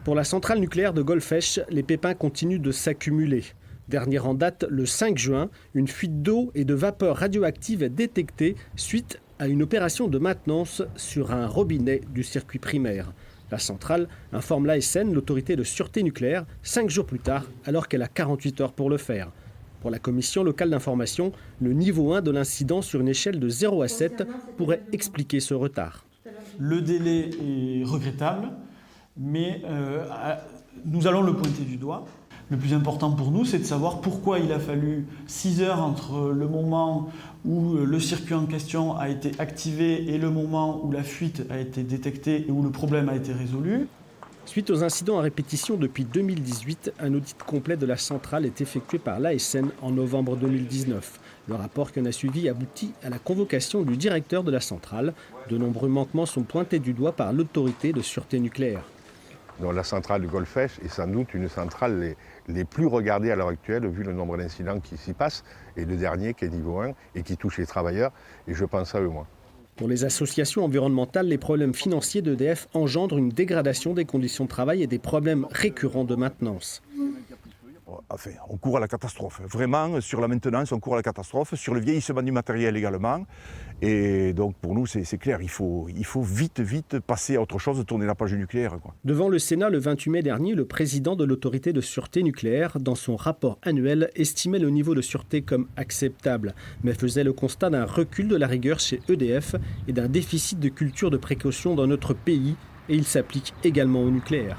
Pour la centrale nucléaire de Golfech, les pépins continuent de s'accumuler. Dernière en date, le 5 juin, une fuite d'eau et de vapeur radioactive est détectée suite à une opération de maintenance sur un robinet du circuit primaire. La centrale informe l'ASN, l'autorité de sûreté nucléaire, 5 jours plus tard, alors qu'elle a 48 heures pour le faire. Pour la commission locale d'information, le niveau 1 de l'incident sur une échelle de 0 à 7 pourrait expliquer ce retard. Le délai est regrettable, mais nous allons le pointer du doigt. Le plus important pour nous, c'est de savoir pourquoi il a fallu 6 heures entre le moment où le circuit en question a été activé et le moment où la fuite a été détectée et où le problème a été résolu. Suite aux incidents à répétition depuis 2018, un audit complet de la centrale est effectué par l'ASN en novembre 2019. Le rapport qui en a suivi aboutit à la convocation du directeur de la centrale. De nombreux manquements sont pointés du doigt par l'autorité de sûreté nucléaire. Donc la centrale de Golfech est sans doute une centrale les plus regardées à l'heure actuelle, vu le nombre d'incidents qui s'y passent, et le dernier qui est niveau 1 et qui touche les travailleurs, et je pense à eux, moi. Pour les associations environnementales, les problèmes financiers d'EDF engendrent une dégradation des conditions de travail et des problèmes récurrents de maintenance. Enfin, on court à la catastrophe. Vraiment, sur la maintenance, on court à la catastrophe. Sur le vieillissement du matériel également. Et donc, pour nous, c'est clair, il faut vite passer à autre chose, tourner la page du nucléaire, quoi. Devant le Sénat, le 28 mai dernier, le président de l'autorité de sûreté nucléaire, dans son rapport annuel, estimait le niveau de sûreté comme acceptable, mais faisait le constat d'un recul de la rigueur chez EDF et d'un déficit de culture de précaution dans notre pays. Et il s'applique également au nucléaire.